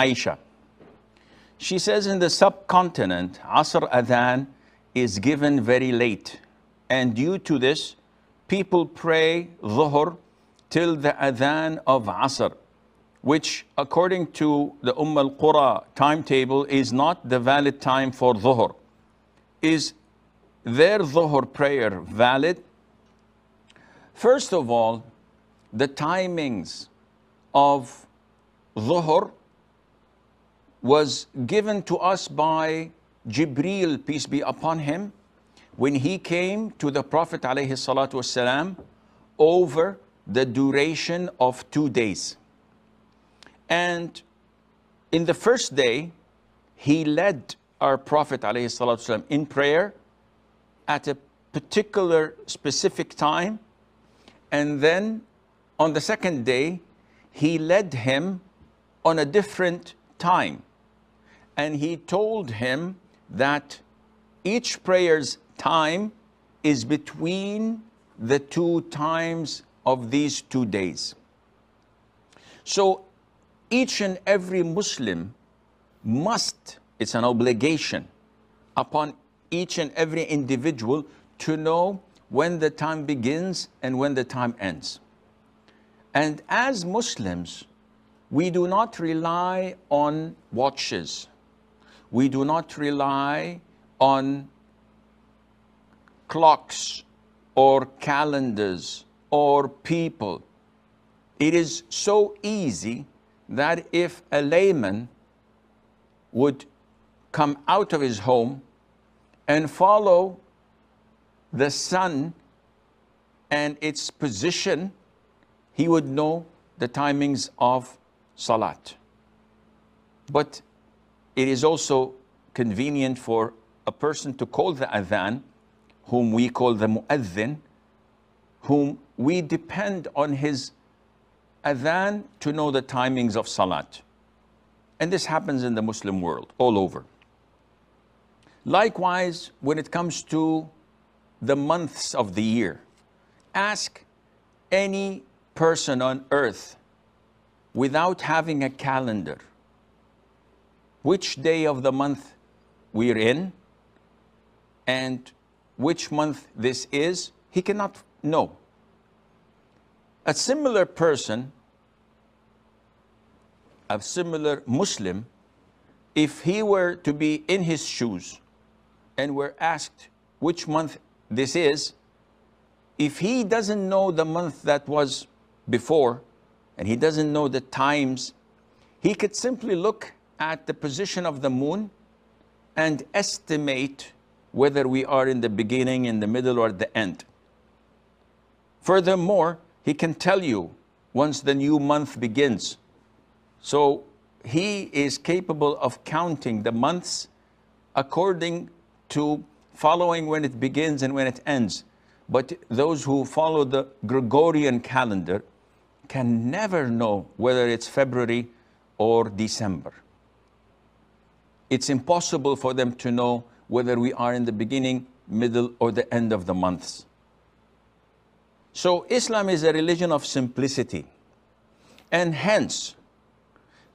Aisha. She says in the subcontinent, Asr Adhan is given very late. And due to this, people pray Dhuhr till the Adhan of Asr, which according to the al-Qura timetable is not the valid time for Dhuhr. Is their Dhuhr prayer valid? First of all, the timings of Dhuhr was given to us by Jibreel, peace be upon him, when he came to the Prophet ﷺ over the duration of 2 days. And in the first day, he led our Prophet ﷺ in prayer at a particular specific time. And then on the second day, he led him on a different time. And he told him that each prayer's time is between the 2 times of these 2 days. So each and every Muslim must, it's an obligation upon each and every individual to know when the time begins and when the time ends. And as Muslims, we do not rely on watches. We do not rely on clocks or calendars or people. It is so easy that if a layman would come out of his home and follow the sun and its position, he would know the timings of Salat. But it is also convenient for a person to call the Adhan, whom we call the Mu'adhin, whom we depend on his Adhan to know the timings of Salat. And this happens in the Muslim world, all over. Likewise, when it comes to the months of the year, ask any person on earth without having a calendar which day of the month we're in and which month this is, he cannot know. A similar person, a similar Muslim, if he were to be in his shoes and were asked which month this is, if he doesn't know the month that was before and he doesn't know the times, he could simply look at the position of the moon and estimate whether we are in the beginning, in the middle, or the end. Furthermore, he can tell you once the new month begins. So he is capable of counting the months according to following when it begins and when it ends. But those who follow the Gregorian calendar can never know whether it's February or December. It's impossible for them to know whether we are in the beginning, middle, or the end of the months. So Islam is a religion of simplicity. And hence,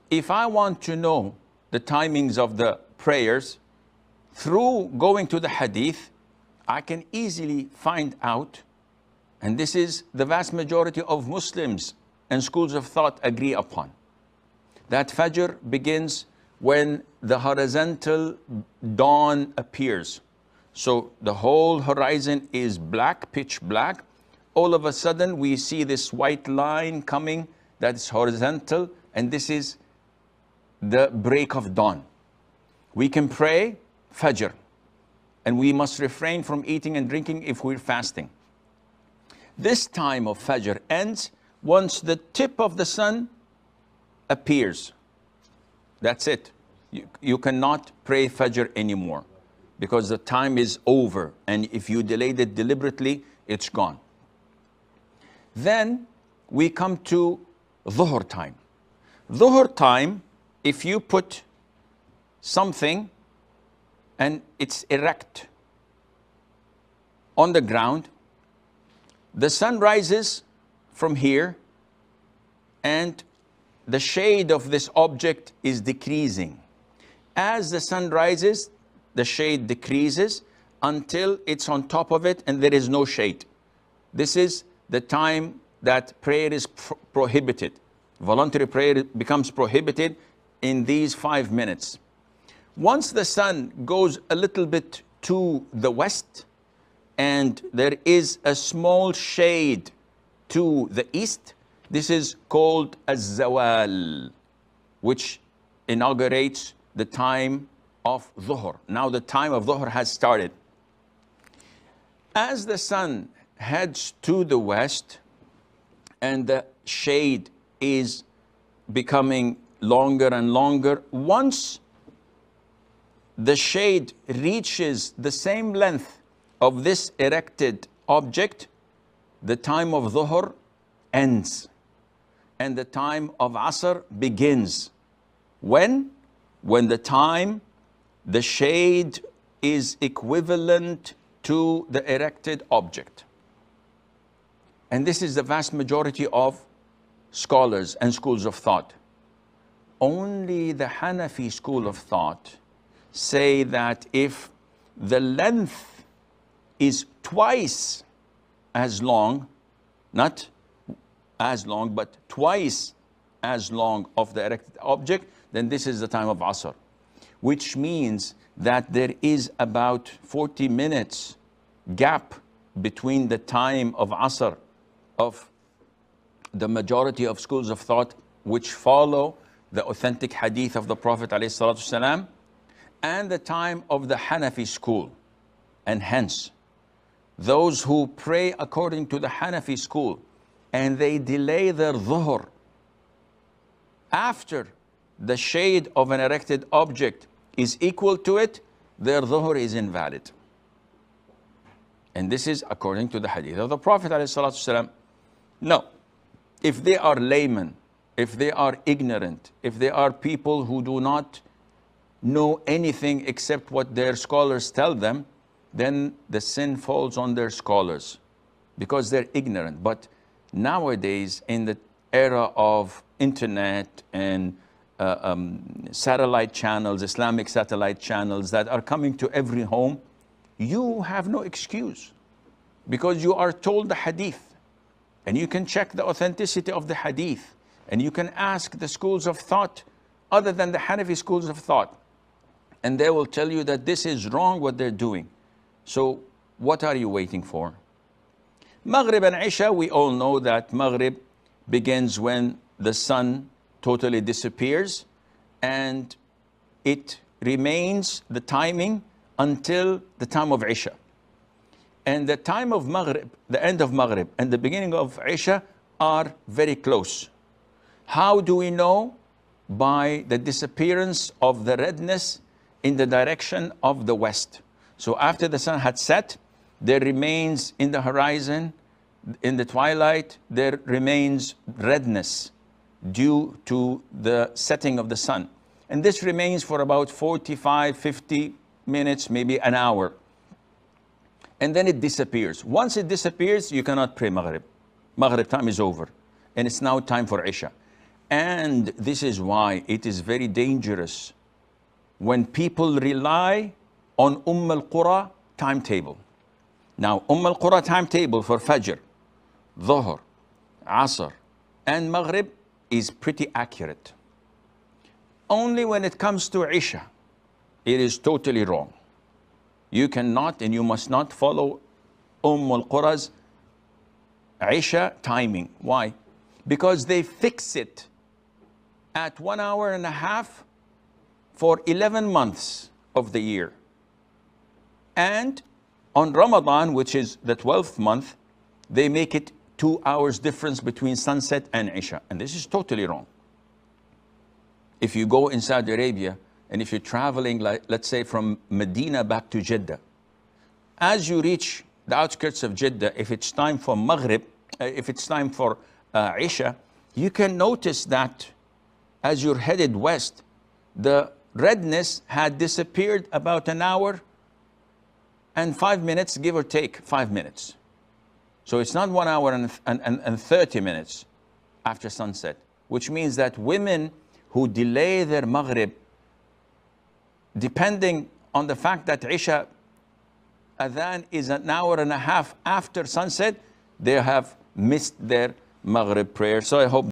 if I want to know the timings of the prayers, through going to the hadith, I can easily find out, and this is the vast majority of Muslims and schools of thought agree upon, that Fajr begins when the horizontal dawn appears. So the whole horizon is black, pitch black. All of a sudden we see this white line coming that's horizontal, and this is the break of dawn. We can pray Fajr, and we must refrain from eating and drinking if we're fasting. This time of Fajr ends once the tip of the sun appears. That's it. You cannot pray Fajr anymore because the time is over, and if you delayed it deliberately, it's gone. Then we come to Dhuhr time. Dhuhr time, if you put something and it's erect on the ground, the sun rises from here and the shade of this object is decreasing. As the sun rises, the shade decreases until it's on top of it and there is no shade. This is the time that prayer is prohibited. Voluntary prayer becomes prohibited in these 5 minutes. Once the sun goes a little bit to the west and there is a small shade to the east, this is called az-zawal, which inaugurates the time of Dhuhr. Now the time of Dhuhr has started. As the sun heads to the west and the shade is becoming longer and longer, once the shade reaches the same length of this erected object, the time of Dhuhr ends and the time of Asr begins. When? When the shade is equivalent to the erected object. And this is the vast majority of scholars and schools of thought. Only the Hanafi school of thought say that if the length is twice as long, not as long, but twice as long of the erected object, then this is the time of Asr. Which means that there is about 40 minutes gap between the time of Asr of the majority of schools of thought which follow the authentic hadith of the Prophet ﷺ, and the time of the Hanafi school. And hence, those who pray according to the Hanafi school and they delay their Dhuhr after the shade of an erected object is equal to it, their Dhuhr is invalid. And this is according to the hadith of the Prophet ﷺ. No, if they are laymen, if they are ignorant, if they are people who do not know anything except what their scholars tell them, then the sin falls on their scholars because they're ignorant. But nowadays, in the era of internet and satellite channels, Islamic satellite channels that are coming to every home, you have no excuse because you are told the hadith and you can check the authenticity of the hadith and you can ask the schools of thought other than the Hanafi schools of thought, and they will tell you that this is wrong what they're doing. So what are you waiting for? Maghrib and Isha, we all know that Maghrib begins when the sun totally disappears and it remains the timing until the time of Isha. And the time of Maghrib, the end of Maghrib and the beginning of Isha are very close. How do we know? By the disappearance of the redness in the direction of the west. So after the sun had set, there remains in the horizon, in the twilight, there remains redness due to the setting of the sun. And this remains for about 45, 50 minutes, maybe an hour. And then it disappears. Once it disappears, you cannot pray Maghrib. Maghrib time is over. And it's now time for Isha. And this is why it is very dangerous when people rely on al-Qura timetable. Now, al-Qura timetable for Fajr, Dhuhr, Asr, and Maghrib is pretty accurate. Only when it comes to Isha, it is totally wrong. You cannot and you must not follow al-Qura's Isha timing. Why? Because they fix it at 1 hour and a half for 11 months of the year. And on Ramadan, which is the 12th month, they make it 2 hours difference between sunset and Isha. And this is totally wrong. If you go in Saudi Arabia, and if you're traveling, like, let's say from Medina back to Jeddah, as you reach the outskirts of Jeddah, if it's time for Maghrib, if it's time for Isha, you can notice that as you're headed west, the redness had disappeared about an hour and 5 minutes, give or take 5 minutes. So it's not 1 hour and 30 minutes after sunset. which means that women who delay their Maghrib, depending on the fact that Isha Adhan is an hour and a half after sunset, they have missed their Maghrib prayer. So I hope